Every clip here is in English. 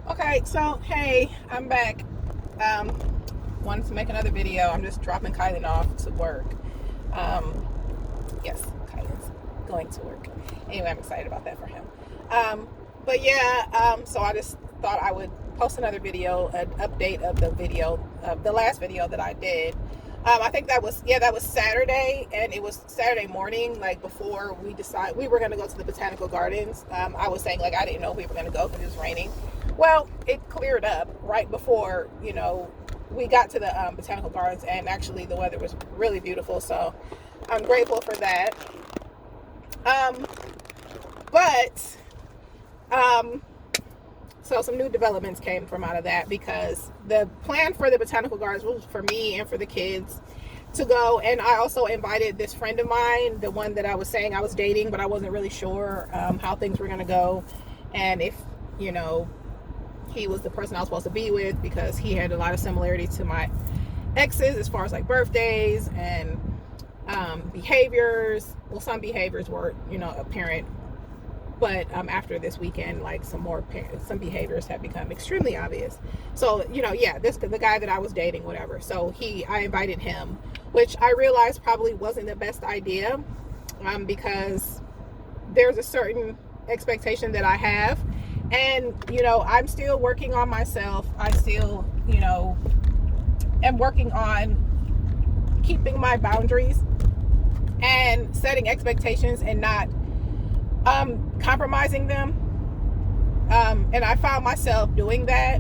Okay, so hey, I'm back. Um, Wanted to make another video. I'm just dropping Kylan off to work. Um, yes, Kylan's going to work. Anyway, I'm excited about that for him. But yeah, so I just thought I would post another video, an update of the last video that I did. I think that was Saturday, and it was Saturday morning, like before we were going to go to the botanical gardens. I was saying like I didn't know we were going to go because it was raining. Well, it cleared up right before we got to the botanical gardens, and actually the weather was really beautiful. So I'm grateful for that. But so some new developments came from out of that, because the plan for the botanical gardens was for me and for the kids to go, and I also invited this friend of mine, the one that I was saying I was dating, but I wasn't really sure how things were going to go, and if he was the person I was supposed to be with, because he had a lot of similarity to my exes as far as like birthdays and behaviors. Well, some behaviors were apparent, but after this weekend, like some behaviors have become extremely obvious. So the guy that I was dating, whatever. So I invited him, which I realized probably wasn't the best idea, because there's a certain expectation that I have, and I'm still working on myself. I still am working on keeping my boundaries and setting expectations and not compromising them. And I found myself doing that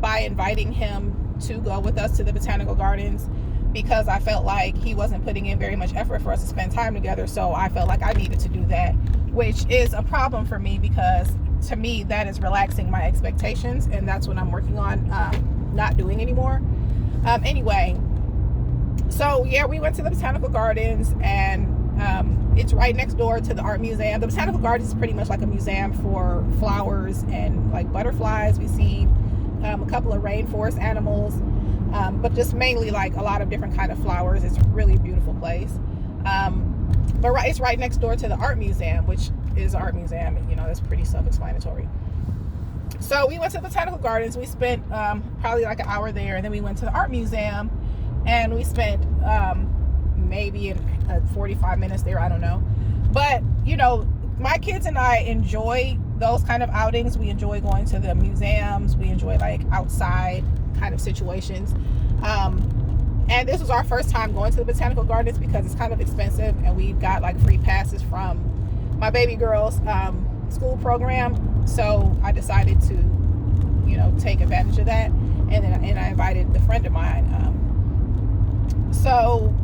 by inviting him to go with us to the botanical gardens, because I felt like he wasn't putting in very much effort for us to spend time together. So I felt like I needed to do that, which is a problem for me, because to me that is relaxing my expectations, and that's what I'm working on not doing anymore. Anyway, so yeah, we went to the botanical gardens, and it's right next door to the art museum. The botanical gardens is pretty much like a museum for flowers and like butterflies. We've seen a couple of rainforest animals, but just mainly like a lot of different kind of flowers. It's a really beautiful place. But it's right next door to the art museum, which is art museum, and that's pretty self-explanatory. So we went to the botanical gardens. We spent probably like an hour there, and then we went to the art museum, and we spent maybe 45 minutes there, I don't know. But my kids and I enjoy those kind of outings. We enjoy going to the museums. We enjoy like outside kind of situations. And this was our first time going to the botanical gardens, because it's kind of expensive, and we've got like free passes from my baby girl's school program. So I decided to take advantage of that, and I invited the friend of mine. So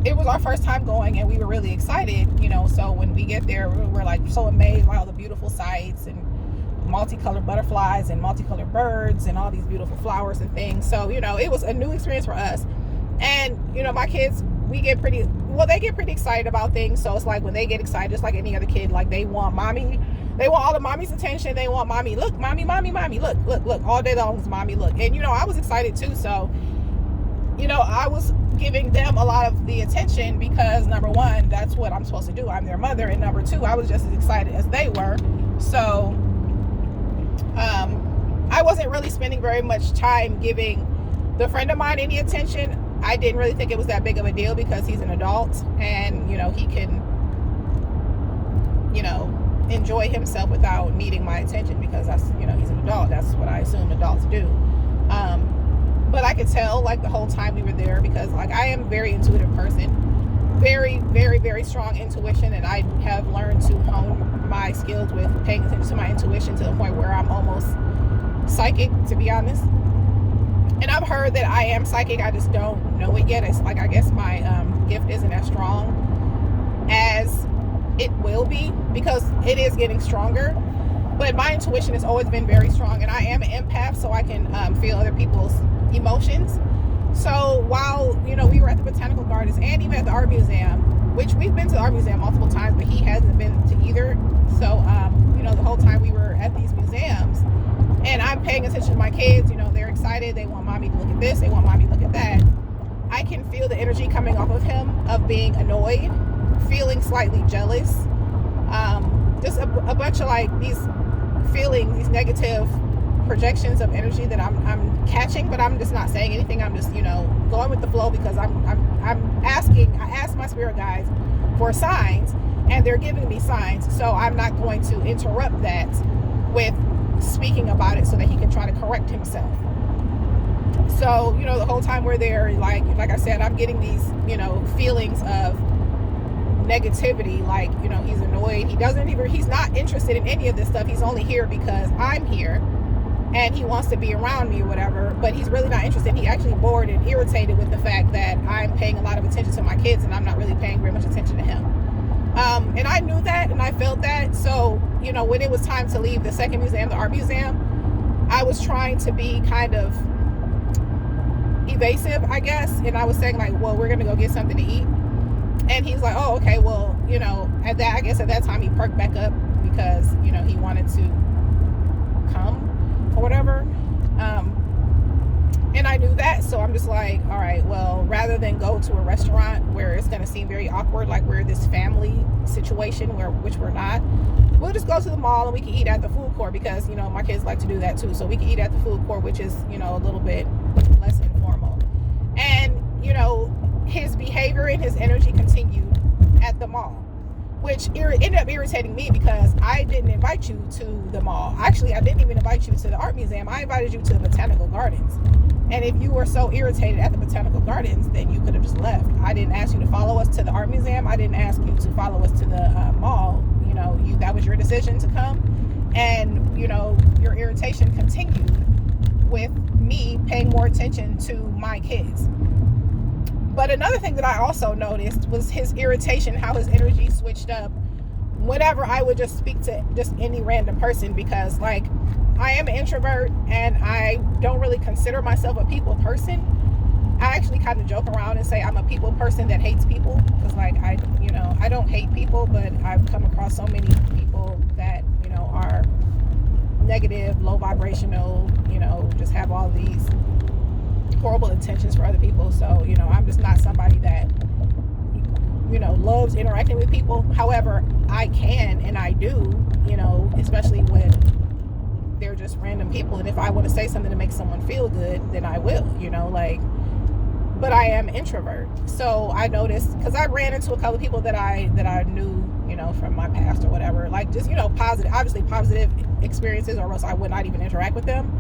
it was our first time going, and we were really excited. So when we get there, we're like so amazed by all the beautiful sights and multicolored butterflies and multicolored birds and all these beautiful flowers and things. So it was a new experience for us. And my kids, they get pretty excited about things. So it's like when they get excited, just like any other kid, like they want all the mommy's attention. They want mommy, look, mommy, look, all day long is mommy, look. And I was excited too. So I was giving them a lot of the attention, because number one, that's what I'm supposed to do. I'm their mother. And number two, I was just as excited as they were. So I wasn't really spending very much time giving the friend of mine any attention. I didn't really think it was that big of a deal, because he's an adult, and he can enjoy himself without needing my attention, because that's he's an adult. That's what I assume adults do. But I could tell like the whole time we were there, because like I am a very intuitive person, very, very, very strong intuition, and I have learned to hone my skills with paying attention to my intuition to the point where I'm almost psychic, to be honest. And I've heard that I am psychic, I just don't know it yet. It's like, I guess my gift isn't as strong as it will be, because it is getting stronger. But my intuition has always been very strong, and I am an empath, so I can feel other people's emotions. So while we were at the botanical gardens and even at the art museum, which we've been to the art museum multiple times, but he hasn't been to either. So the whole time we were at these museums, and I'm paying attention to my kids, they're excited, they want mommy to look at this, they want mommy to look at that. I can feel the energy coming off of him of being annoyed, feeling slightly jealous, just a bunch of like these feelings, these negative projections of energy that I'm catching, but I'm just not saying anything. I'm just, going with the flow, because I asked my spirit guides for signs, and they're giving me signs. So I'm not going to interrupt that with speaking about it so that he can try to correct himself. So, the whole time we're there, like I said, I'm getting these, feelings of negativity. Like, he's annoyed. He's not interested in any of this stuff. He's only here because I'm here and he wants to be around me or whatever, but he's really not interested. He actually bored and irritated with the fact that I'm paying a lot of attention to my kids and I'm not really paying very much attention to him. And I knew that and I felt that. So, when it was time to leave the second museum, the art museum, I was trying to be kind of evasive, I guess. And I was saying like, well, we're going to go get something to eat. And he's like, oh, okay, well, at that time he perked back up because, he wanted to come or whatever. And I knew that. So I'm just like, all right, well, rather than go to a restaurant where it's going to seem very awkward, like we're this family situation which we're not, we'll just go to the mall and we can eat at the food court because, my kids like to do that too. So we can eat at the food court, which is, a little bit less informal. And, his behavior and his energy continued at the mall, which ended up irritating me because I didn't invite you to the mall. Actually, I didn't even invite you to the art museum. I invited you to the botanical gardens. And if you were so irritated at the botanical gardens, then you could have just left. I didn't ask you to follow us to the art museum. I didn't ask you to follow us to the mall. That was your decision to come. And, your irritation continued with me paying more attention to my kids. But another thing that I also noticed was his irritation, how his energy switched up whenever I would just speak to just any random person, because like I am an introvert and I don't really consider myself a people person. I actually kind of joke around and say I'm a people person that hates people, because like I don't hate people, but I've come across so many people that are negative, low vibrational, just have all these horrible intentions for other people. So I'm just not somebody that loves interacting with people. However, I can and I do, especially when they're just random people, and if I want to say something to make someone feel good, then I will, but I am an introvert. So I noticed, because I ran into a couple of people that I knew, from my past or whatever, like just positive experiences, or else I would not even interact with them.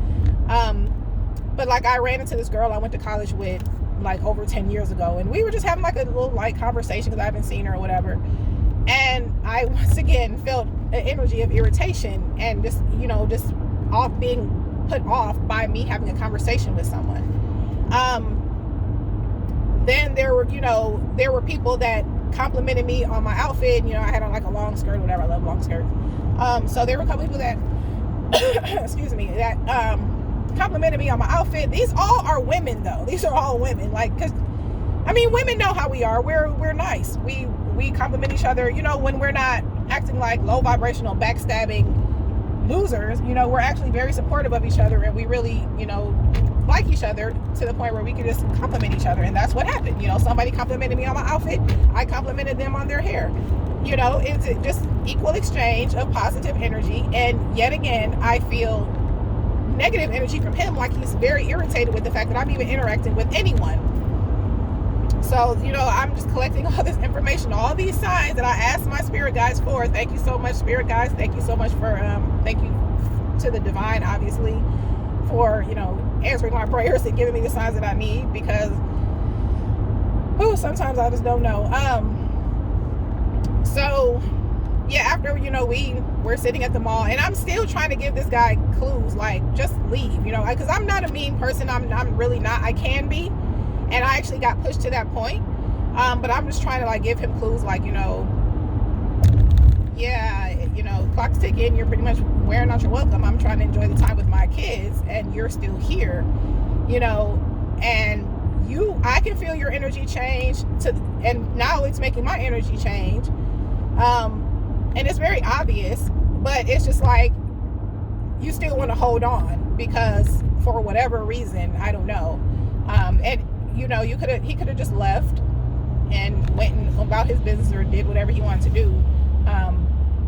But like I ran into this girl I went to college with like over 10 years ago, and we were just having like a little light conversation because I haven't seen her or whatever. And I once again felt an energy of irritation and just off, being put off by me having a conversation with someone. Then there were people that complimented me on my outfit. I had on like a long skirt or whatever. I love long skirts. So there were a couple people that excuse me, that complimented me on my outfit. These all are women though. These are all women. Like, cause women know how we are. We're nice. We compliment each other, when we're not acting like low vibrational backstabbing losers. We're actually very supportive of each other, and we really, like each other to the point where we can just compliment each other. And that's what happened. Somebody complimented me on my outfit. I complimented them on their hair. It's just equal exchange of positive energy. And yet again, I feel negative energy from him, like he's very irritated with the fact that I'm even interacting with anyone. So, I'm just collecting all this information, all these signs that I asked my spirit guides for. Thank you so much, spirit guides. Thank you so much for, thank you to the divine, obviously, for, answering my prayers and giving me the signs that I need, because, sometimes I just don't know. So, yeah, after, we're sitting at the mall, and I'm still trying to give this guy clues, like, just leave, because I'm not a mean person. I'm really not. I can be. And I actually got pushed to that point. But I'm just trying to, like, give him clues, like, clock's ticking. You're pretty much wearing out your welcome. I'm trying to enjoy the time with my kids, and you're still here, and I can feel your energy change and now it's making my energy change. And it's very obvious, but it's just like, you still want to hold on because for whatever reason, I don't know. And he could have just left and went about his business or did whatever he wanted to do.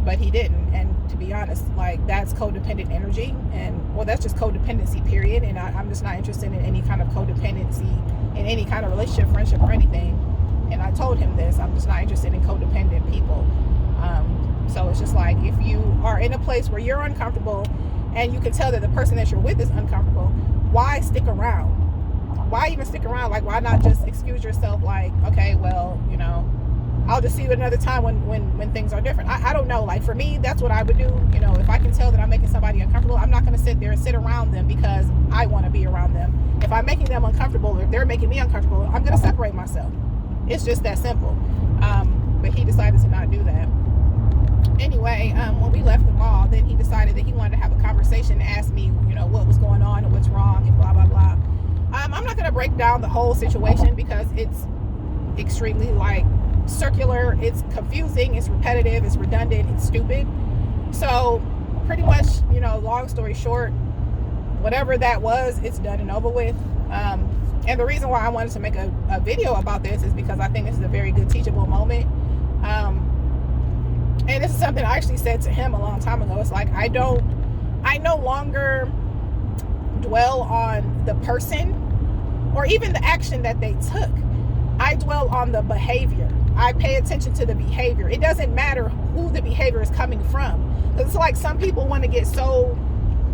But he didn't. And to be honest, like that's codependent energy, and well, that's just codependency, period. And I'm just not interested in any kind of codependency in any kind of relationship, friendship, or anything. And I told him this, I'm just not interested in codependent people. So it's just like, if you are in a place where you're uncomfortable and you can tell that the person that you're with is uncomfortable, why stick around? Why even stick around? Like, why not just excuse yourself? Like, okay, well, you know, I'll just see you another time when things are different. I don't know. Like, for me, that's what I would do. You know, if I can tell that I'm making somebody uncomfortable, I'm not going to sit there and sit around them because I want to be around them. If I'm making them uncomfortable, or if they're making me uncomfortable, I'm going to separate myself. It's just that simple. But he decided to not do that. Anyway, when we left the mall, then he decided that he wanted to have a conversation and ask me, you know, what was going on and what's wrong and blah, blah, blah. I'm not going to break down the whole situation because it's extremely, like, circular. It's confusing. It's repetitive. It's redundant. It's stupid. So pretty much, you know, long story short, whatever that was, it's done and over with. And the reason why I wanted to make a video about this is because I think this is a very good teachable moment. And this is something I actually said to him a long time ago. It's like, I no longer dwell on the person or even the action that they took. I dwell on the behavior. I pay attention to the behavior. It doesn't matter who the behavior is coming from. It's like some people want to get so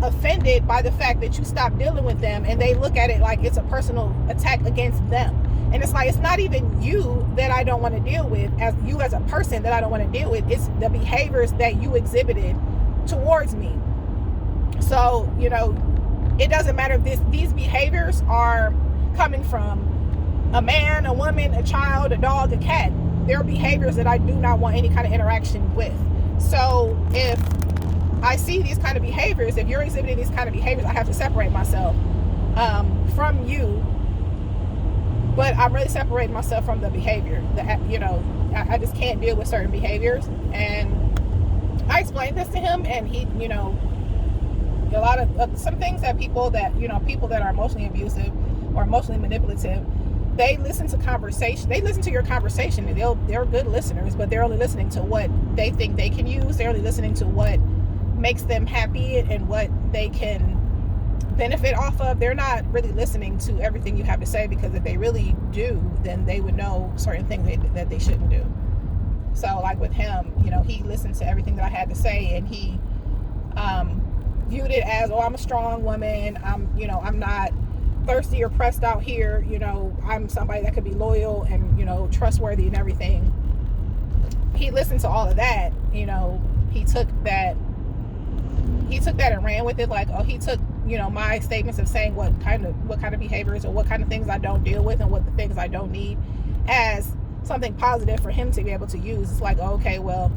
offended by the fact that you stop dealing with them and they look at it like it's a personal attack against them. And it's like, it's not even you that I don't want to deal with, as you as a person that I don't want to deal with. It's the behaviors that you exhibited towards me. So, you know, it doesn't matter if these behaviors are coming from a man, a woman, a child, a dog, a cat. They're behaviors that I do not want any kind of interaction with. So if I see these kind of behaviors, if you're exhibiting these kind of behaviors, I have to separate myself from you. But I'm really separating myself from the behavior. You know, I just can't deal with certain behaviors. And I explained this to him, and he, you know, a lot of some things that people that are emotionally abusive or emotionally manipulative, they listen to conversation. They listen to your conversation, and they're good listeners, but they're only listening to what they think they can use. They're only listening to what makes them happy and what they can benefit off of. They're not really listening to everything you have to say, because if they really do, then they would know certain things that they shouldn't do. So like with him, you know, he listened to everything that I had to say, and he viewed it as, oh, I'm a strong woman. I'm not thirsty or pressed out here. You know, I'm somebody that could be loyal and, you know, trustworthy and everything. He listened to all of that. You know, he took that and ran with it. Like, oh, he took, you know, my statements of saying what kind of behaviors or what kind of things I don't deal with and what the things I don't need as something positive for him to be able to use. It's like, okay, well,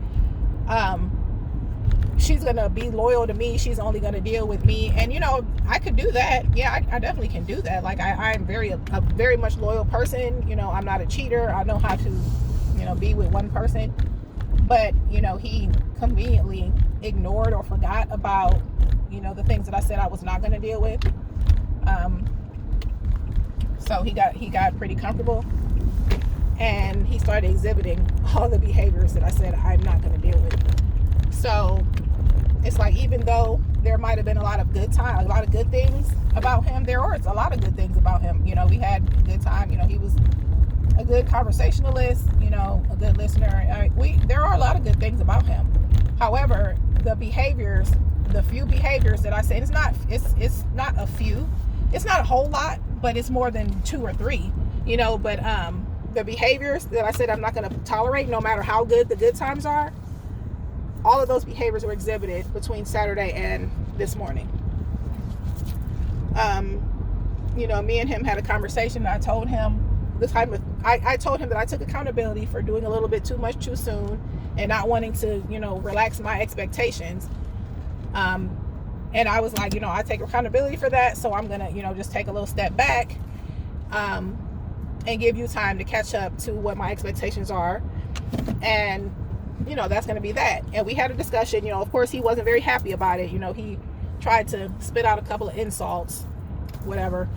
she's gonna be loyal to me. She's only gonna deal with me. And, you know, I could do that. Yeah, I definitely can do that. Like, I'm a very much loyal person. You know, I'm not a cheater. I know how to, you know, be with one person. But, you know, he conveniently ignored or forgot about, you know, the things that I said I was not going to deal with. So he got pretty comfortable, and he started exhibiting all the behaviors that I said I'm not going to deal with. So it's like, even though there might have been a lot of good things about him, there was a lot of good things about him. You know, we had a good time. You know, he was a good conversationalist, you know, a good listener. There are a lot of good things about him. However, the few behaviors that I say, it's not a few, it's not a whole lot, but it's more than 2 or 3, you know. But the behaviors that I said I'm not going to tolerate, no matter how good the good times are, all of those behaviors were exhibited between Saturday and this morning. You know, me and him had a conversation. I told him I told him that I took accountability for doing a little bit too much too soon and not wanting to, you know, relax my expectations. And I was like, you know, I take accountability for that, so I'm gonna, you know, just take a little step back, and give you time to catch up to what my expectations are. And, you know, that's gonna be that. And we had a discussion. You know, of course, he wasn't very happy about it. You know, he tried to spit out a couple of insults, whatever.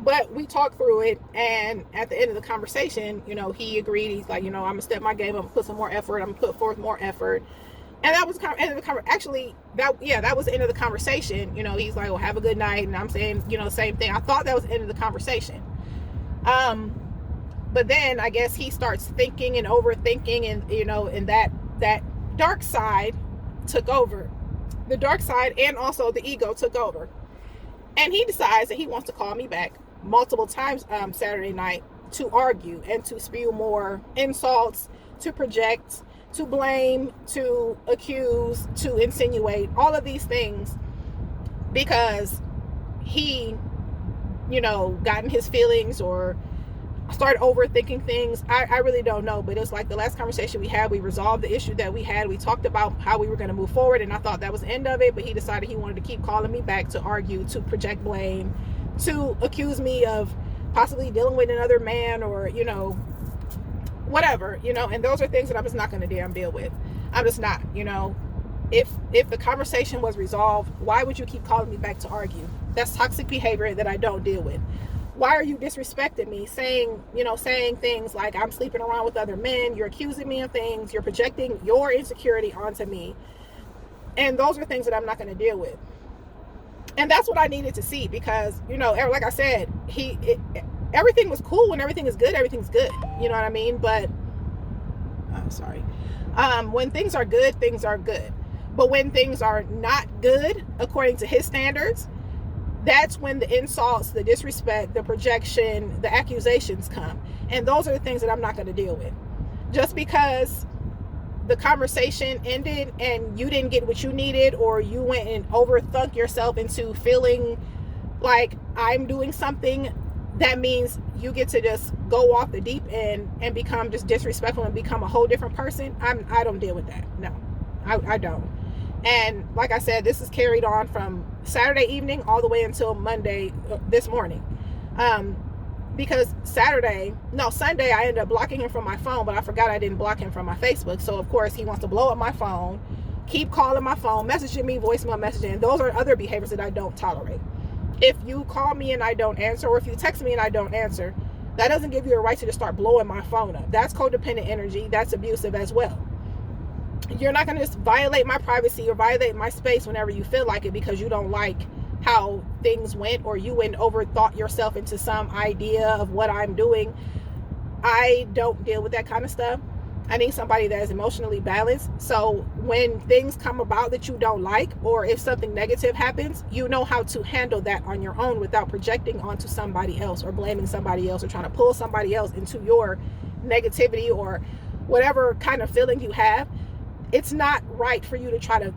But we talked through it, and at the end of the conversation, you know, he agreed. He's like, you know, I'm gonna step my game up, put some more effort. I'm gonna put forth more effort. And that was kind of end of the actually that was the end of the conversation. He's like, well, have a good night, and I'm saying, same thing. I thought that was the end of the conversation. But then I guess he starts thinking and overthinking, and that dark side took over. The dark side and also the ego took over. And he decides that he wants to call me back multiple times Saturday night to argue and to spew more insults, to project, to blame, to accuse, to insinuate, all of these things, because he, got in his feelings or started overthinking things. I really don't know, but it's like the last conversation we had, we resolved the issue that we had. We talked about how we were going to move forward, and I thought that was the end of it, but he decided he wanted to keep calling me back to argue, to project blame, to accuse me of possibly dealing with another man, or whatever, and those are things that I'm just not going to damn deal with. I'm just not. If the conversation was resolved, why would you keep calling me back to argue? That's toxic behavior that I don't deal with. Why are you disrespecting me, saying things like I'm sleeping around with other men? You're accusing me of things. You're projecting your insecurity onto me. And those are things that I'm not going to deal with. And that's what I needed to see, because, like I said, everything was cool. When everything is good, everything's good. You know what I mean? But, I'm sorry. When things are good, things are good. But when things are not good, according to his standards, that's when the insults, the disrespect, the projection, the accusations come. And those are the things that I'm not going to deal with. Just because the conversation ended and you didn't get what you needed, or you went and overthunk yourself into feeling like I'm doing something, that means you get to just go off the deep end and become just disrespectful and become a whole different person. I don't deal with that. No, I don't. And like I said, this is carried on from Saturday evening all the way until Monday, this morning. Because Sunday, I ended up blocking him from my phone, but I forgot I didn't block him from my Facebook. So of course he wants to blow up my phone, keep calling my phone, messaging me, voicemail messaging. Those are other behaviors that I don't tolerate. If you call me and I don't answer, or if you text me and I don't answer, that doesn't give you a right to just start blowing my phone up. That's codependent energy. That's abusive as well. You're not going to just violate my privacy or violate my space whenever you feel like it, because you don't like how things went, or you went overthought yourself into some idea of what I'm doing. I don't deal with that kind of stuff. I need somebody that is emotionally balanced. So when things come about that you don't like, or if something negative happens, you know how to handle that on your own without projecting onto somebody else, or blaming somebody else, or trying to pull somebody else into your negativity or whatever kind of feeling you have. It's not right for you to try to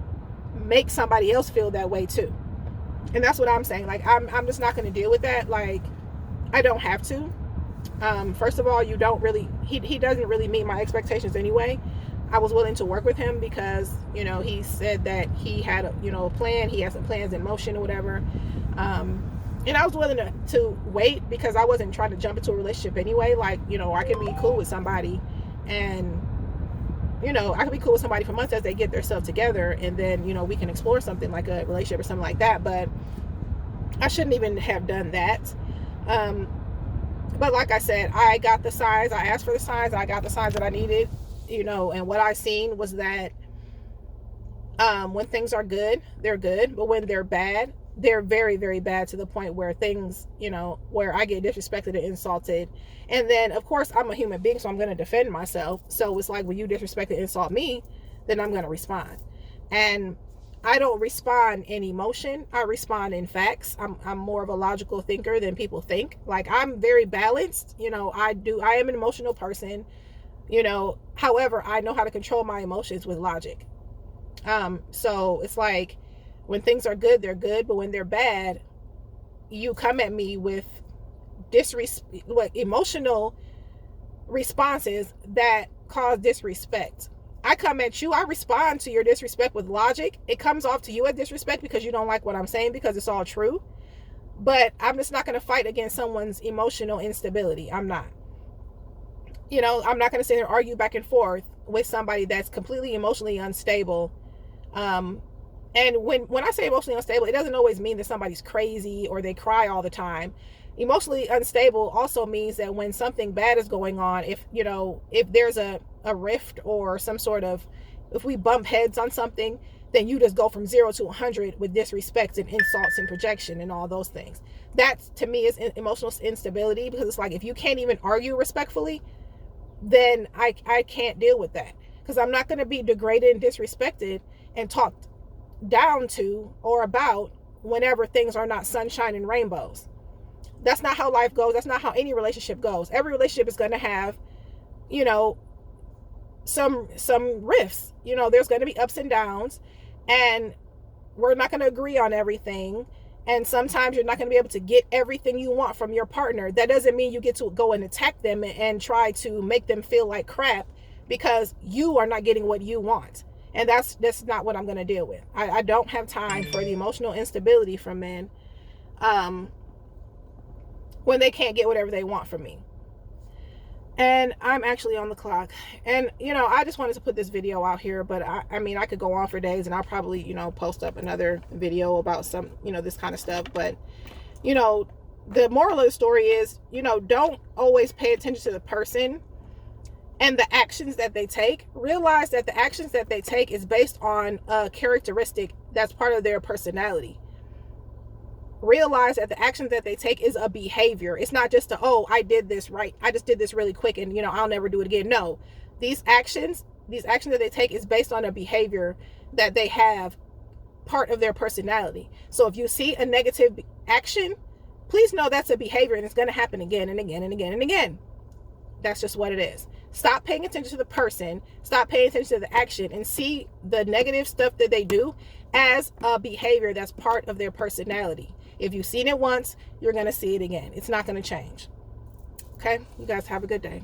make somebody else feel that way too. And that's what I'm saying. Like, I'm just not going to deal with that. Like, I don't have to. First of all, he doesn't really meet my expectations anyway. I was willing to work with him because, he said that he had a plan. He had some plans in motion or whatever. And I was willing to wait, because I wasn't trying to jump into a relationship anyway. Like, I can be cool with somebody, and I can be cool with somebody for months as they get themselves together, and then, we can explore something like a relationship or something like that. But I shouldn't even have done that. But like I said, I got the signs. I asked for the signs. I got the signs that I needed, and what I seen was that when things are good, they're good. But when they're bad, they're very, very bad, to the point where things, where I get disrespected and insulted. And then, of course, I'm a human being, so I'm going to defend myself. So it's like, when you disrespect and insult me, then I'm going to respond. And I don't respond in emotion. I respond in facts. I'm more of a logical thinker than people think. Like, I'm very balanced. I am an emotional person. However, I know how to control my emotions with logic. So it's like, when things are good, they're good. But when they're bad, you come at me with emotional responses that cause disrespect. I come at you, I respond to your disrespect with logic. It comes off to you as disrespect because you don't like what I'm saying, because it's all true. But I'm just not going to fight against someone's emotional instability. I'm not. I'm not going to sit there and argue back and forth with somebody that's completely emotionally unstable. And when I say emotionally unstable, it doesn't always mean that somebody's crazy or they cry all the time. Emotionally unstable also means that when something bad is going on, if there's a rift or some sort of if we bump heads on something, then you just go from 0 to 100 with disrespect and insults and projection and all those things. That, to me, is emotional instability, because it's like, if you can't even argue respectfully, then I can't deal with that, because I'm not going to be degraded and disrespected and talked down to or about whenever things are not sunshine and rainbows. That's not how life goes. That's not how any relationship goes. Every relationship is going to have, you know, some rifts. You know, there's going to be ups and downs, and we're not going to agree on everything. And sometimes you're not going to be able to get everything you want from your partner. That doesn't mean you get to go and attack them and try to make them feel like crap because you are not getting what you want. And that's not what I'm going to deal with. I don't have time for the emotional instability from men when they can't get whatever they want from me. And I'm actually on the clock. And, you know, I just wanted to put this video out here, but I mean, I could go on for days, and I'll probably, you know, post up another video about some, you know, this kind of stuff. But, you know, the moral of the story is, you know, don't always pay attention to the person and the actions that they take. Realize that the actions that they take is based on a characteristic that's part of their personality. Realize that the actions that they take is a behavior. It's not just oh, I did this right, I just did this really quick, and, you know, I'll never do it again. No, these actions that they take is based on a behavior that they have, part of their personality. So if you see a negative action, please know that's a behavior, and it's going to happen again and again and again and again. That's just what it is. Stop paying attention to the person, stop paying attention to the action, and see the negative stuff that they do as a behavior that's part of their personality. If you've seen it once, you're going to see it again. It's not going to change. Okay? You guys have a good day.